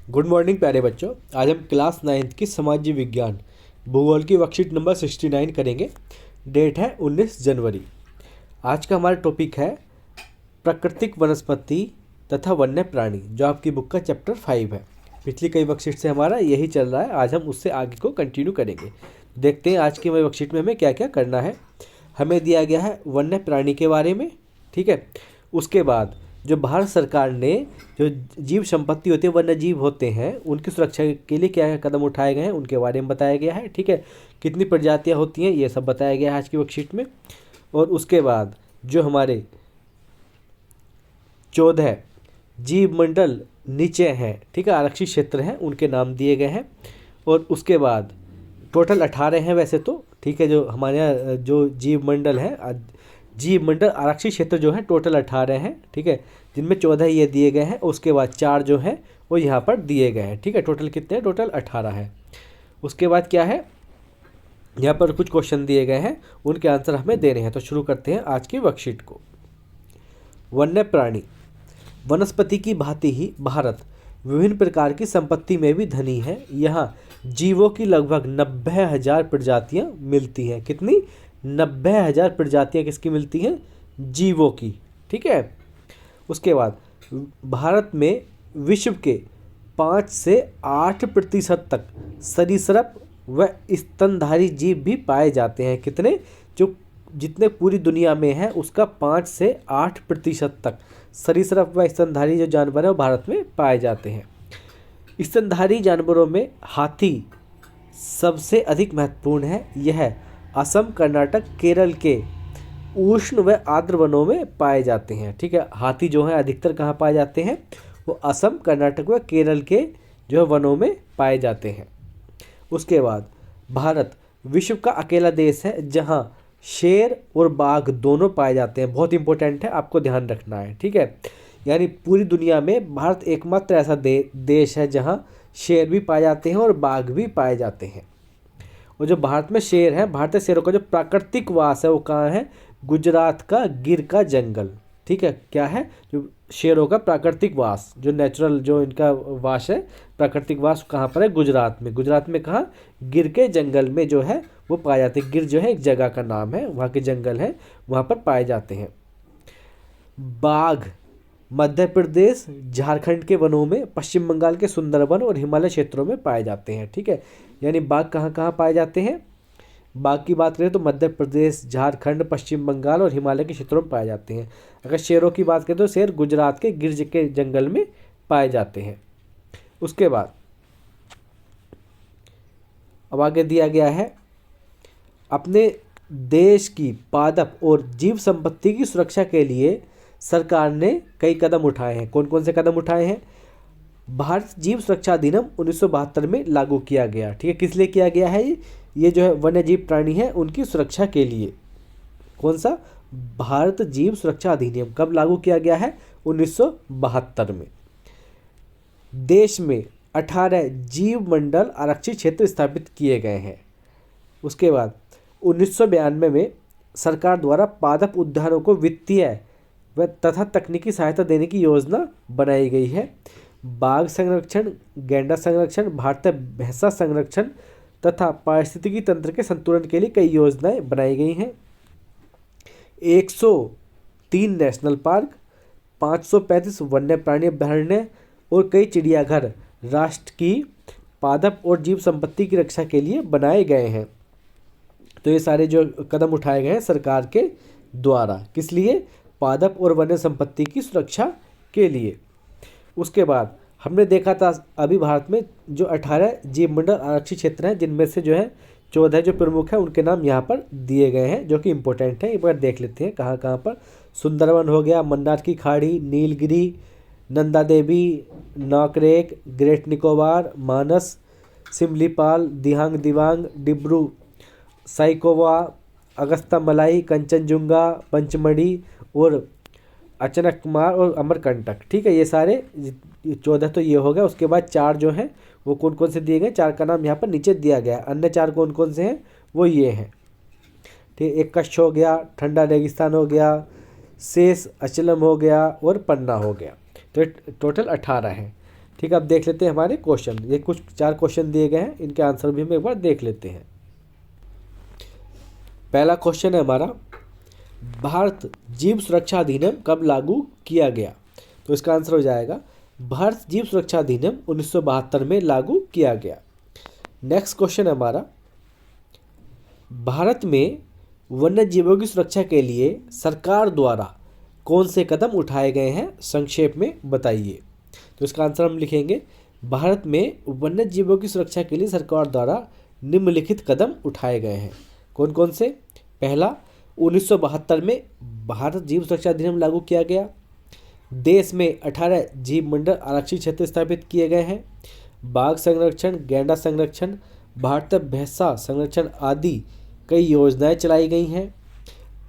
Good morning प्यारे बच्चों। आज हम क्लास 9th की सामाजिक विज्ञान भूगोल की वर्कशीट नंबर 69 करेंगे। डेट है 19 जनवरी। आज का हमारा टॉपिक है प्राकृतिक वनस्पति तथा वन्य प्राणी, जो आपकी बुक का चैप्टर 5 है। पिछली कई वर्कशीट से हमारा यही चल रहा है, आज हम उससे आगे को कंटिन्यू करेंगे। देखते हैं आज की हमारी वर्कशीट में हमें क्या क्या करना है। हमें दिया गया है वन्य प्राणी के बारे में, ठीक है। उसके बाद जो भारत सरकार ने जो जीव संपत्ति होती है, वन्य जीव होते हैं, उनकी सुरक्षा के लिए क्या क्या कदम उठाए गए हैं उनके बारे में बताया गया है, ठीक है। कितनी प्रजातियां होती हैं ये सब बताया गया है आज की वर्कशीट में। और उसके बाद जो हमारे 14 जीव मंडल नीचे हैं, ठीक है, आरक्षित क्षेत्र हैं, उनके नाम दिए गए हैं। और उसके बाद टोटल 18 हैं वैसे तो, ठीक है। जो हमारे यहाँ जो जीव मंडल है, जीव मंडल आरक्षित क्षेत्र जो है टोटल 18 हैं, ठीक है, जिनमें 14 ये दिए गए हैं। उसके बाद 4 जो हैं वो यहाँ पर दिए गए हैं, ठीक है। टोटल कितने हैं? टोटल 18 है। उसके बाद क्या है, यहाँ पर कुछ क्वेश्चन दिए गए हैं, उनके आंसर हमें देने हैं। तो शुरू करते हैं आज की वर्कशीट को। वन्य प्राणी। वनस्पति की भांति ही भारत विभिन्न प्रकार की संपत्ति में भी धनी है। यहाँ जीवों की लगभग 90,000 प्रजातियाँ मिलती हैं। कितनी? 90,000 प्रजातियाँ किसकी मिलती हैं? जीवों की, ठीक है। उसके बाद भारत में विश्व के 5 से 8% तक सरीसृप व स्तनधारी जीव भी पाए जाते हैं। कितने? जो जितने पूरी दुनिया में है उसका 5 से 8% तक सरीसृप व स्तनधारी जो जानवर है वो भारत में पाए जाते हैं। स्तनधारी जानवरों में हाथी सबसे अधिक महत्वपूर्ण है। यह असम, कर्नाटक, केरल के उष्ण व आर्द्र वनों में पाए जाते हैं, ठीक है। हाथी जो है अधिकतर कहाँ पाए जाते हैं? वो असम, कर्नाटक व केरल के जो है वनों में पाए जाते हैं। उसके बाद भारत विश्व का अकेला देश है जहाँ शेर और बाघ दोनों पाए जाते हैं। बहुत इंपॉर्टेंट है, आपको ध्यान रखना है, ठीक है। यानी पूरी दुनिया में भारत एकमात्र ऐसा देश है जहाँ शेर भी पाए जाते हैं और बाघ भी पाए जाते हैं। और जो भारत में शेर है, भारतीय शेरों का जो प्राकृतिक वास है वो कहाँ है? गुजरात का गिर का जंगल, ठीक है। क्या है? जो शेरों का प्राकृतिक वास, जो नेचुरल जो इनका वास है, प्राकृतिक वास कहाँ पर है? गुजरात में। गुजरात में कहाँ? गिर के जंगल में जो है वो पाए जाते हैं। गिर जो है एक जगह का नाम है, वहाँ के जंगल है, वहाँ पर पाए जाते हैं। बाघ मध्य प्रदेश, झारखंड के वनों में, पश्चिम बंगाल के सुंदरबन और हिमालय क्षेत्रों में पाए जाते हैं, ठीक है। यानी बाघ कहाँ कहाँ पाए जाते हैं? बाघ की बात करें तो मध्य प्रदेश, झारखंड, पश्चिम बंगाल और हिमालय के क्षेत्रों में पाए जाते हैं। अगर शेरों की बात करें तो शेर गुजरात के गिर के जंगल में पाए जाते हैं। उसके बाद अब आगे दिया गया है, अपने देश की पादप और जीव संपत्ति की सुरक्षा के लिए सरकार ने कई कदम उठाए हैं। कौन कौन से कदम उठाए हैं? भारत जीव सुरक्षा अधिनियम 1972 में लागू किया गया, ठीक है। किस लिए किया गया है? ये जो है वन्य जीव प्राणी है उनकी सुरक्षा के लिए। कौन सा? भारत जीव सुरक्षा अधिनियम कब लागू किया गया है? 1972 में। देश में 18 जीव मंडल आरक्षित क्षेत्र स्थापित किए गए हैं। उसके बाद 1992 में सरकार द्वारा पादप उद्यानों को वित्तीय व तथा तकनीकी सहायता देने की योजना बनाई गई है। बाघ संरक्षण, गैंडा संरक्षण, भारतीय भैंसा संरक्षण तथा पारिस्थितिकी तंत्र के संतुलन के लिए कई योजनाएं बनाई गई हैं। 103 नेशनल पार्क, 535 वन्य प्राणी अभयारण्य और कई चिड़ियाघर राष्ट्र की पादप और जीव संपत्ति की रक्षा के लिए बनाए गए हैं। तो ये सारे जो कदम उठाए गए हैं सरकार के द्वारा, किस लिए? पादप और वन्य संपत्ति की सुरक्षा के लिए। उसके बाद हमने देखा था अभी भारत में जो 18 जीव मंडल आरक्षित क्षेत्र हैं, जिनमें से जो है 14 जो प्रमुख हैं उनके नाम यहाँ पर दिए गए हैं, जो कि इम्पोर्टेंट हैं। एक बार देख लेते हैं कहाँ कहाँ पर। सुंदरवन हो गया, मन्नार की खाड़ी, नीलगिरी, नंदा देवी, नौकरेक, ग्रेट निकोबार, मानस, सिमलीपाल, दिहांग दिबांग, डिब्रू साइकोवा, अगस्ता मलाई, कंचनजुंगा, पंचमढ़ी और अचनकमार और अमरकंटक, ठीक है। ये सारे 14 तो ये हो गया। उसके बाद 4 जो हैं वो कौन कौन से दिए गए? 4 का नाम यहाँ पर नीचे दिया गया है। अन्य 4 कौन कौन से हैं? वो ये हैं, ठीक। एक कच्छ हो गया, ठंडा रेगिस्तान हो गया, शेष अचलम हो गया और पन्ना हो गया। तो टोटल 18 है, ठीक है, अब देख लेते हैं हमारे क्वेश्चन। ये कुछ 4 क्वेश्चन दिए गए हैं, इनके आंसर भी हम एक बार देख लेते हैं। पहला क्वेश्चन है हमारा, भारत जीव सुरक्षा अधिनियम कब लागू किया गया? तो इसका आंसर हो जाएगा भारत जीव सुरक्षा अधिनियम 1972 में लागू किया गया। नेक्स्ट क्वेश्चन है हमारा, भारत में वन्य जीवों की सुरक्षा के लिए सरकार द्वारा कौन से कदम उठाए गए हैं, संक्षेप में बताइए। तो इसका आंसर हम लिखेंगे, भारत में वन्य जीवों की सुरक्षा के लिए सरकार द्वारा निम्नलिखित कदम उठाए गए हैं। कौन कौन से? पहला, 1972 में भारत जीव सुरक्षा अधिनियम लागू किया गया। देश में 18 जीव मंडल आरक्षित क्षेत्र स्थापित किए गए हैं। बाघ संरक्षण, गैंडा संरक्षण, भारतीय भैंसा संरक्षण आदि कई योजनाएं चलाई गई हैं।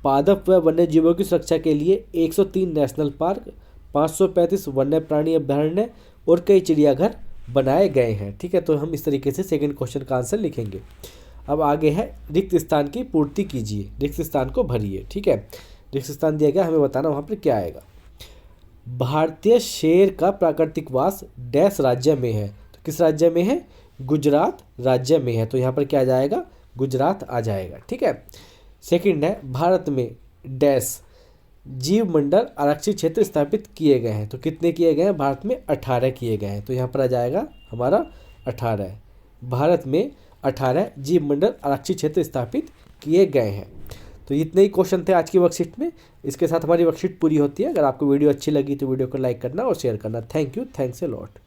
पादप व वन्य जीवों की सुरक्षा के लिए 103 नेशनल पार्क, 535 वन्य प्राणी अभ्यारण्य और कई चिड़ियाघर बनाए गए हैं। ठीक है, तो हम इस तरीके से सेकंड क्वेश्चन का आंसर लिखेंगे। अब आगे है, रिक्त स्थान की पूर्ति कीजिए, रिक्त स्थान को भरिए। ठीक है, रिक्त स्थान दिया गया, हमें बताना वहाँ पर क्या आएगा। भारतीय शेर का प्राकृतिक वास डैश राज्य में है, तो किस राज्य में है? गुजरात राज्य में है, तो यहाँ पर क्या आ जाएगा? गुजरात आ जाएगा। ठीक है, सेकंड है, भारत में डैश जीव मंडल आरक्षित क्षेत्र स्थापित किए गए हैं, तो कितने किए गए हैं? भारत में 18 किए गए हैं, तो यहाँ पर आ जाएगा हमारा 18। भारत में 18 जीव मंडल आरक्षित क्षेत्र स्थापित किए गए हैं। तो इतने ही क्वेश्चन थे आज की वर्कशीट में। इसके साथ हमारी वर्कशीट पूरी होती है। अगर आपको वीडियो अच्छी लगी तो वीडियो को लाइक करना और शेयर करना। Thank you, thanks a lot.